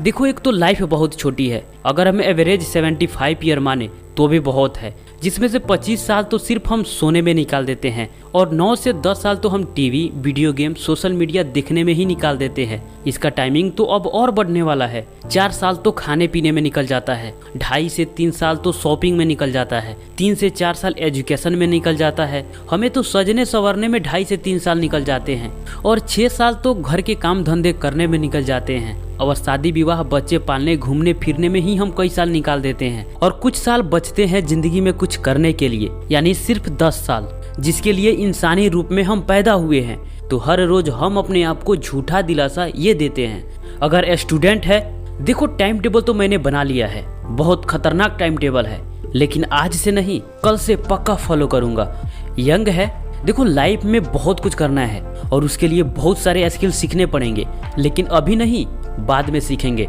देखो एक तो लाइफ बहुत छोटी है, अगर हम एवरेज 75 ईयर माने तो भी बहुत है, जिसमें से 25 साल तो सिर्फ हम सोने में निकाल देते हैं और 9 से 10 साल तो हम TV, video game, social media देखने में ही निकाल देते हैं। इसका टाइमिंग तो अब और बढ़ने वाला है। 4 साल तो खाने पीने में निकल जाता है, 2.5 से 3 साल तो शॉपिंग में निकल जाता है, 3 से 4 साल एजुकेशन में निकल जाता है। हमें तो सजने संवरने में 2.5 से 3 साल निकल जाते हैं और 6 साल तो घर के काम धंधे करने में निकल जाते हैं। और शादी विवाह, बच्चे पालने, घूमने फिरने में ही हम कई साल निकाल देते हैं और कुछ साल बचते हैं जिंदगी में कुछ करने के लिए, यानी सिर्फ 10 साल, जिसके लिए इंसानी रूप में हम पैदा हुए हैं। तो हर रोज हम अपने आप को झूठा दिलासा ये देते हैं। अगर स्टूडेंट है, देखो टाइम टेबल तो मैंने बना लिया है, बहुत खतरनाक टाइम टेबल है, लेकिन आज से नहीं कल से पक्का फॉलो करूंगा। यंग है, देखो लाइफ में बहुत कुछ करना है और उसके लिए बहुत सारे स्किल सीखने पड़ेंगे, लेकिन अभी नहीं, बाद में सीखेंगे।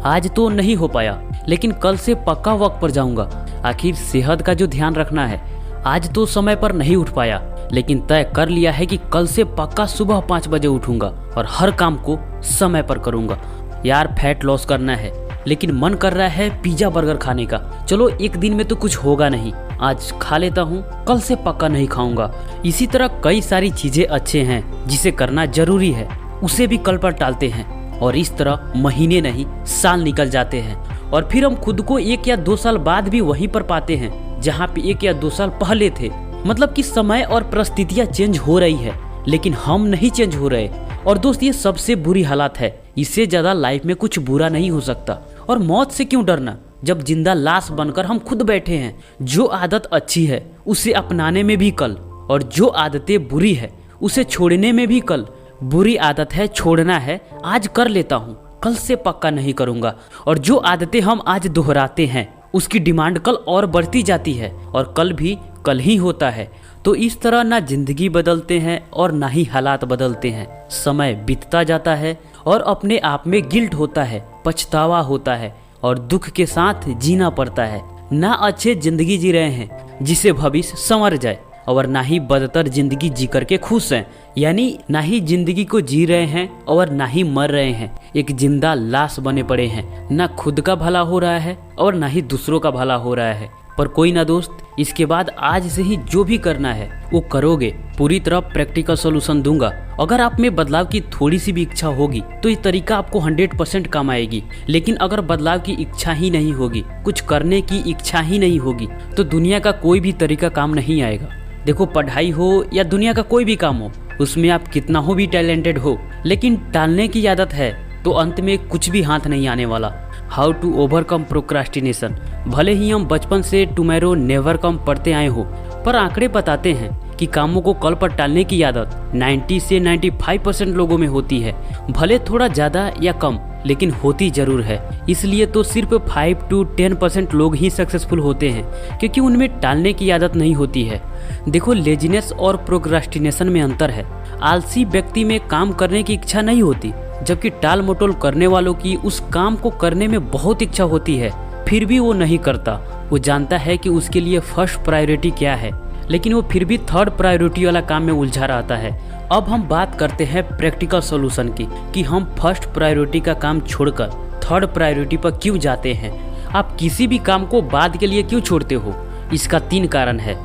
आज तो नहीं हो पाया, लेकिन कल से पक्का वक्त पर जाऊंगा। आखिर सेहत का जो ध्यान रखना है, आज तो समय पर नहीं उठ पाया, लेकिन तय कर लिया है कि कल से पक्का सुबह 5 बजे उठूंगा और हर काम को समय पर करूंगा। यार फैट लॉस करना है, लेकिन मन कर रहा है पिज्जा बर्गर खाने का। चलो एक दिन में तो कुछ होगा नहीं, आज खा लेता हूँ, कल से पक्का नहीं खाऊंगा। इसी तरह कई सारी चीजें अच्छे हैं जिसे करना जरूरी है, उसे भी कल पर टालते हैं और इस तरह महीने नहीं साल निकल जाते हैं और फिर हम खुद को 1 या 2 साल बाद भी वहीं पर पाते हैं जहाँ पे 1 या 2 साल पहले थे। मतलब कि समय और परिस्थितियाँ चेंज हो रही है, लेकिन हम नहीं चेंज हो रहे। और दोस्त ये सबसे बुरी हालत है, इससे ज्यादा लाइफ में कुछ बुरा नहीं हो सकता। और मौत से क्यों डरना, जब जिंदा लाश बनकर हम खुद बैठे हैं। जो आदत अच्छी है उसे अपनाने में भी कल, और जो आदतें बुरी है उसे छोड़ने में भी कल। बुरी आदत है, छोड़ना है, आज कर लेता हूँ, कल से पक्का नहीं करूँगा। और जो आदतें हम आज दोहराते हैं उसकी डिमांड कल और बढ़ती जाती है और कल भी कल ही होता है। तो इस तरह ना जिंदगी बदलते हैं और ना ही हालात बदलते हैं। समय बीतता जाता है और अपने आप में गिल्ट होता है, पछतावा होता है और दुख के साथ जीना पड़ता है। ना अच्छे जिंदगी जी रहे हैं जिसे भविष्य संवर जाए, और ना ही बदतर जिंदगी जी करके खुश हैं, यानी ना ही जिंदगी को जी रहे हैं और ना ही मर रहे हैं। एक जिंदा लाश बने पड़े हैं, ना खुद का भला हो रहा है और ना ही दूसरों का भला हो रहा है। पर कोई ना दोस्त, इसके बाद आज से ही जो भी करना है वो करोगे। पूरी तरह प्रैक्टिकल सोल्यूशन दूंगा। अगर आप में बदलाव की थोड़ी सी भी इच्छा होगी तो ये तरीका आपको 100% काम आएगी। लेकिन अगर बदलाव की इच्छा ही नहीं होगी, कुछ करने की इच्छा ही नहीं होगी, तो दुनिया का कोई भी तरीका काम नहीं आएगा। देखो पढ़ाई हो या दुनिया का कोई भी काम हो, उसमें आप कितना हो भी टैलेंटेड हो, लेकिन टालने की आदत है तो अंत में कुछ भी हाथ नहीं आने वाला। How to overcome procrastination. भले ही हम बचपन से टुमारो नेवर कम पढ़ते आए हो, पर आंकड़े बताते हैं कि कामों को कल पर टालने की आदत 90 से 95% लोगों में होती है। भले थोड़ा ज़्यादा या कम, लेकिन होती जरूर है। इसलिए तो सिर्फ 5 to 10% लोग ही सक्सेसफुल होते हैं, क्योंकि उनमें टालने की आदत नहीं होती है। देखो लेजीनेस और प्रोक्रास्टिनेशन में अंतर है। आलसी व्यक्ति में काम करने की इच्छा नहीं होती, जबकि टाल मटोल करने वालों की उस काम को करने में बहुत इच्छा होती है, फिर भी वो नहीं करता। वो जानता है कि उसके लिए फर्स्ट प्रायोरिटी क्या है, लेकिन वो फिर भी थर्ड प्रायोरिटी वाला काम में उलझा रहता है। अब हम बात करते हैं प्रैक्टिकल सॉल्यूशन की, कि हम फर्स्ट प्रायोरिटी का काम छोड़कर थर्ड प्रायोरिटी पर क्यों जाते हैं। आप किसी भी काम को बाद के लिए क्यों छोड़ते हो? इसका 3 कारण है।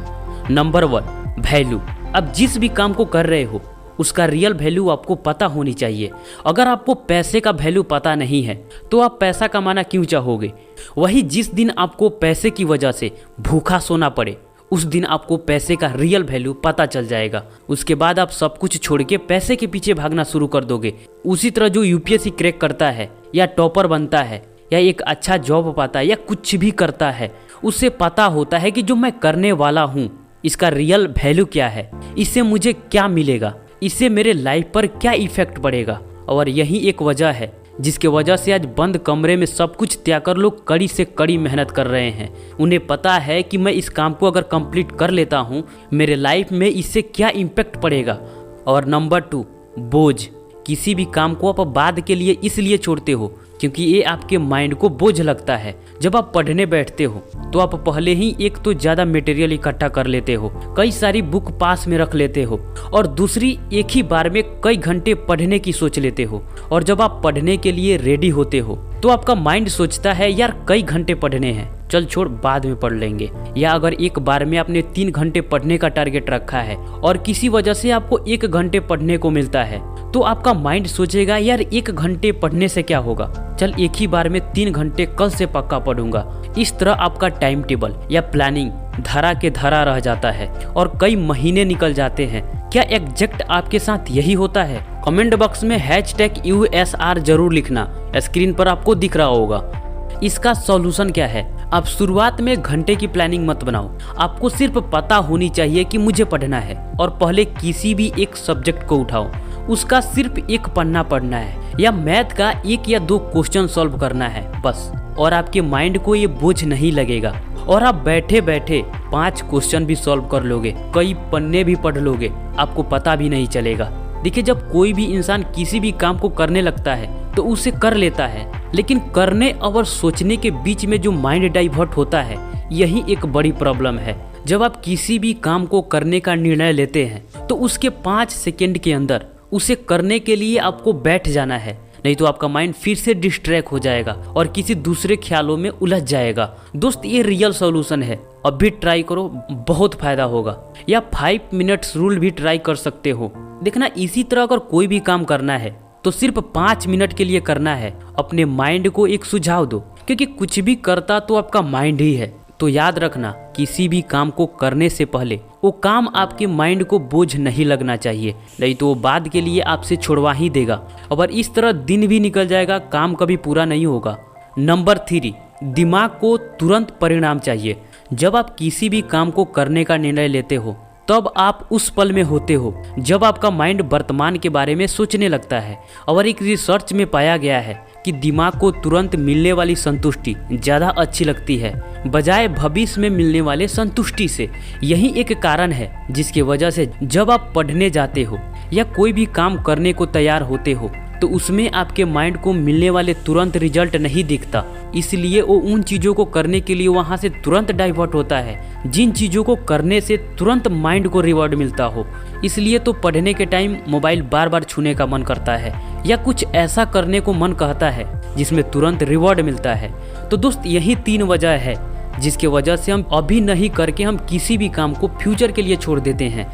Number 1, value. अब जिस भी काम को कर रहे हो उसका रियल वैल्यू आपको पता होनी चाहिए। अगर आपको पैसे का वैल्यू पता नहीं है तो आप पैसा कमाना क्यों चाहोगे? वही जिस दिन आपको पैसे की वजह से भूखा सोना पड़े, उस दिन आपको पैसे का रियल वैल्यू पता चल जाएगा। उसके बाद आप सब कुछ छोड़ के पैसे के पीछे भागना शुरू कर दोगे। उसी तरह जो यूपीएससी क्रैक करता है या टॉपर बनता है या एक अच्छा जॉब पाता है या कुछ भी करता है, उसे पता होता है कि जो मैं करने वाला हूँ इसका रियल वैल्यू क्या है, इससे मुझे क्या मिलेगा, इससे मेरे लाइफ पर क्या इफेक्ट पड़ेगा। और यही एक वजह है जिसके वजह से आज बंद कमरे में सब कुछ त्याग कर लोग कड़ी से कड़ी मेहनत कर रहे हैं। उन्हें पता है कि मैं इस काम को अगर कंप्लीट कर लेता हूँ मेरे लाइफ में इससे क्या इम्पैक्ट पड़ेगा। और नंबर 2, बोझ। किसी भी काम को आप बाद के लिए इसलिए छोड़ते हो क्योंकि ये आपके माइंड को बोझ लगता है। जब आप पढ़ने बैठते हो तो आप पहले ही एक तो ज़्यादा मटेरियल इकट्ठा कर लेते हो, कई सारी बुक पास में रख लेते हो, और दूसरी एक ही बार में कई घंटे पढ़ने की सोच लेते हो। और जब आप पढ़ने के लिए रेडी होते हो तो आपका माइंड सोचता है यार कई घंटे पढ़ने हैं, चल छोड़ बाद में पढ़ लेंगे। या अगर एक बार में आपने 3 घंटे पढ़ने का टारगेट रखा है और किसी वजह से आपको 1 घंटे पढ़ने को मिलता है, तो आपका माइंड सोचेगा यार 1 घंटे पढ़ने से क्या होगा, चल एक ही बार में 3 घंटे कल से पक्का पढ़ूंगा। इस तरह आपका टाइम टेबल या प्लानिंग धरा के धरा रह जाता है और कई महीने निकल जाते हैं। क्या एग्जैक्ट आपके साथ यही होता है? कमेंट बॉक्स में #USR जरूर लिखना, स्क्रीन पर आपको दिख रहा होगा। इसका सॉल्यूशन क्या है? आप शुरुआत में घंटे की प्लानिंग मत बनाओ, आपको सिर्फ पता होनी चाहिए कि मुझे पढ़ना है और पहले किसी भी एक सब्जेक्ट को उठाओ, उसका सिर्फ 1 पन्ना पढ़ना है या मैथ का 1 या 2 क्वेश्चन सॉल्व करना है बस। और आपके माइंड को ये बोझ नहीं लगेगा और आप बैठे बैठे 5 क्वेश्चन भी सॉल्व कर लोगे, कई पन्ने भी पढ़ लोगे, आपको पता भी नहीं चलेगा। देखिए, जब कोई भी इंसान किसी भी काम को करने लगता है तो उसे कर लेता है, लेकिन करने और सोचने के बीच में जो माइंड डाइवर्ट होता है, यही एक बड़ी प्रॉब्लम है। जब आप किसी भी काम को करने का निर्णय लेते हैं तो उसके 5 सेकंड के अंदर उसे करने के लिए आपको बैठ जाना है, नहीं तो आपका माइंड फिर से डिस्ट्रैक्ट हो जाएगा और किसी दूसरे ख्यालों में उलझ जाएगा। दोस्त, ये रियल सॉल्यूशन है, अभी ट्राई करो, बहुत फायदा होगा। या 5 मिनट्स रूल भी ट्राई कर सकते हो। देखना, इसी तरह अगर कोई भी काम करना है तो सिर्फ 5 मिनट के लिए करना है। अपने माइंड को एक सुझाव दो, क्योंकि कुछ भी करता तो आपका माइंड ही है। तो याद रखना, किसी भी काम को करने से पहले वो काम आपके माइंड को बोझ नहीं लगना चाहिए, नहीं तो वो बाद के लिए आपसे छुड़वा ही देगा। और इस तरह दिन भी निकल जाएगा, काम कभी पूरा नहीं होगा। नंबर 3, दिमाग को तुरंत परिणाम चाहिए। जब आप किसी भी काम को करने का निर्णय लेते हो तब आप उस पल में होते हो जब आपका माइंड वर्तमान के बारे में सोचने लगता है। और एक रिसर्च में पाया गया है कि दिमाग को तुरंत मिलने वाली संतुष्टि ज़्यादा अच्छी लगती है बजाय भविष्य में मिलने वाले संतुष्टि से। यही एक कारण है जिसकी वजह से जब आप पढ़ने जाते हो या कोई भी काम करने को तैयार होते हो तो उसमें आपके माइंड को मिलने वाले तुरंत रिजल्ट नहीं दिखता, इसलिए वो उन चीज़ों को करने के लिए वहाँ से तुरंत डाइवर्ट होता है जिन चीज़ों को करने से तुरंत माइंड को रिवॉर्ड मिलता हो। इसलिए तो पढ़ने के टाइम मोबाइल बार बार छूने का मन करता है या कुछ ऐसा करने को मन कहता है जिसमें तुरंत रिवॉर्ड मिलता है। तो दोस्त, यही 3 वजह है जिसके वजह से हम अभी नहीं करके हम किसी भी काम को फ्यूचर के लिए छोड़ देते हैं।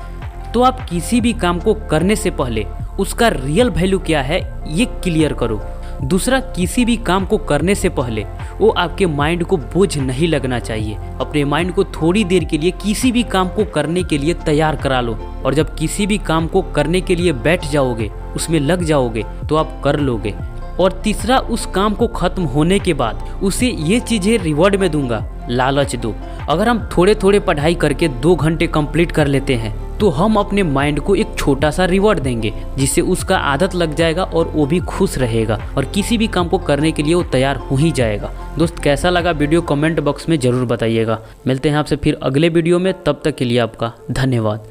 तो आप किसी भी काम को करने से पहले उसका रियल वैल्यू क्या है ये क्लियर करो। दूसरा, किसी भी काम को करने से पहले वो आपके माइंड को बोझ नहीं लगना चाहिए। अपने माइंड को थोड़ी देर के लिए किसी भी काम को करने के लिए तैयार करा लो, और जब किसी भी काम को करने के लिए बैठ जाओगे, उसमें लग जाओगे, तो आप कर लोगे। और तीसरा, उस काम को खत्म होने के बाद उसे ये चीज़ें रिवॉर्ड में दूंगा, लालच दो। अगर हम थोड़े थोड़े पढ़ाई करके 2 घंटे कंप्लीट कर लेते हैं तो हम अपने माइंड को एक छोटा सा रिवॉर्ड देंगे जिससे उसका आदत लग जाएगा और वो भी खुश रहेगा और किसी भी काम को करने के लिए वो तैयार हो ही जाएगा। दोस्त, कैसा लगा वीडियो कमेंट बॉक्स में ज़रूर बताइएगा। मिलते हैं आपसे फिर अगले वीडियो में, तब तक के लिए आपका धन्यवाद।